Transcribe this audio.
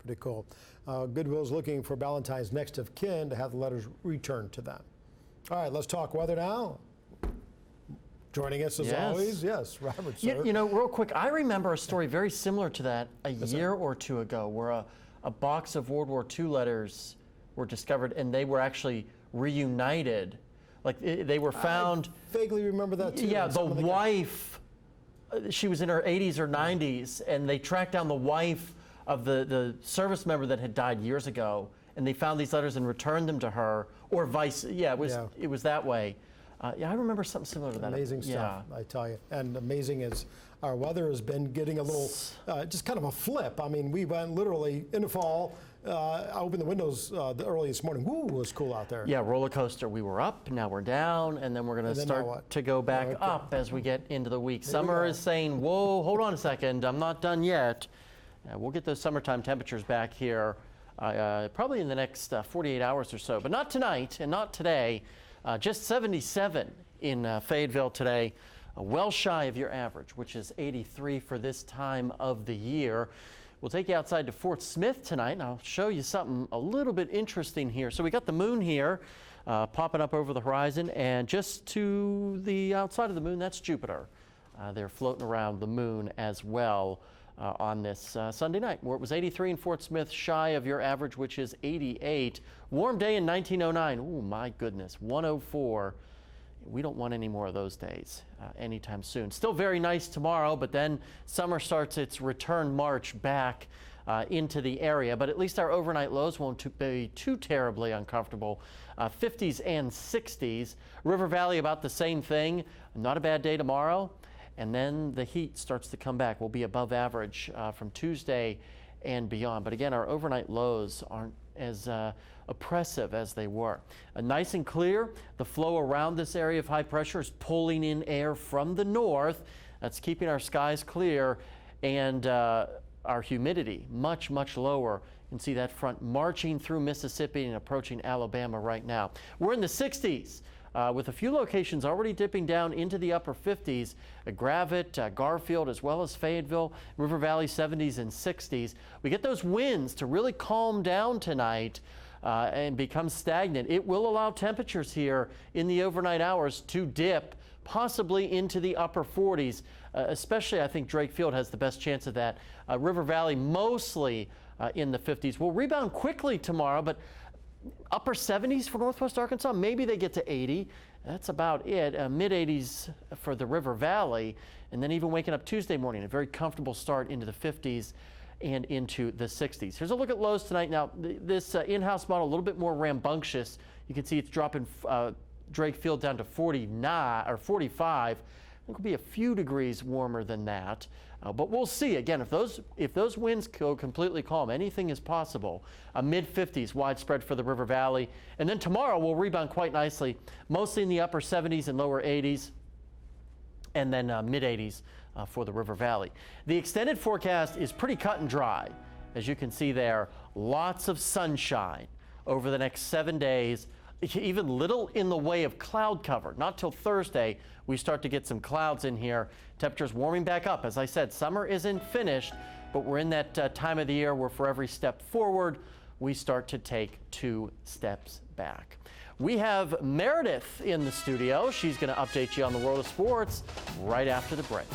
Pretty cool. Goodwill's looking for Valentine's next of kin to have the letters returned to them. All right, let's talk weather now. Joining us as always, yes, Robert, sir. You know, real quick, I remember a story very similar to that a year or two ago where a box of World War II letters were discovered and they were actually reunited. Like they were found. I vaguely remember that too. Yeah, the wife, she was in her 80s or 90s, and they tracked down the wife of the service member that had died years ago, and they found these letters and returned them to her, or vice. Yeah, it was that way. Yeah, I remember something similar to that. Amazing stuff, I tell you. And amazing as our weather has been getting a little, just kind of a flip. I mean, we went literally in the fall. I opened the windows early this morning. Woo, it was cool out there. Yeah, roller coaster. We were up, now we're down, and then we're going to start to go back up as we get into the week. Summer is saying, whoa, hold on a second, I'm not done yet. We'll get those summertime temperatures back here probably in the next 48 hours or so, but not tonight and not today. Just 77 in Fayetteville today, well shy of your average, which is 83 for this time of the year. We'll take you outside to Fort Smith tonight, and I'll show you something a little bit interesting here. So we got the moon here popping up over the horizon, and just to the outside of the moon, that's Jupiter. They're floating around the moon as well on this Sunday night, where it was 83 in Fort Smith, shy of your average, which is 88. Warm day in 1909. Oh, my goodness, 104. We don't want any more of those days anytime soon. Still very nice tomorrow, but then summer starts its return march back into the area. But at least our overnight lows won't be too terribly uncomfortable. 50s and 60s. River Valley about the same thing. Not a bad day tomorrow. And then the heat starts to come back. We'll be above average from Tuesday and beyond. But again, our overnight lows aren't as oppressive as they were. Nice and clear. The flow around this area of high pressure is pulling in air from the north. That's keeping our skies clear, and our humidity much, much lower. You can see that front marching through Mississippi and approaching Alabama right now. We're in the 60s. With a few locations already dipping down into the upper 50s, Gravette, Garfield, as well as Fayetteville, River Valley 70s and 60s. We get those winds to really calm down tonight and become stagnant. It will allow temperatures here in the overnight hours to dip possibly into the upper 40s, especially I think Drake Field has the best chance of that. River Valley mostly in the 50s. We'll rebound quickly tomorrow, but upper 70s for Northwest Arkansas. Maybe they get to 80. That's about it. Mid 80s for the River Valley. And then even waking up Tuesday morning, a very comfortable start into the 50s and into the 60s. Here's a look at lows tonight. Now, this in-house model a little bit more rambunctious. You can see it's dropping Drake Field down to 49 or 45. It could be a few degrees warmer than that. But we'll see. Again, if those winds go completely calm, anything is possible. Mid-50s widespread for the River Valley. And then tomorrow we'll rebound quite nicely, mostly in the upper 70s and lower 80s, and then mid-80s for the River Valley. The extended forecast is pretty cut and dry. As you can see there, lots of sunshine over the next 7 days. Even little in the way of cloud cover. Not till Thursday we start to get some clouds in here. Temperatures warming back up. As I said, summer isn't finished, but we're in that time of the year where for every step forward, we start to take 2 steps back. We have Meredith in the studio. She's going to update you on the world of sports right after the break.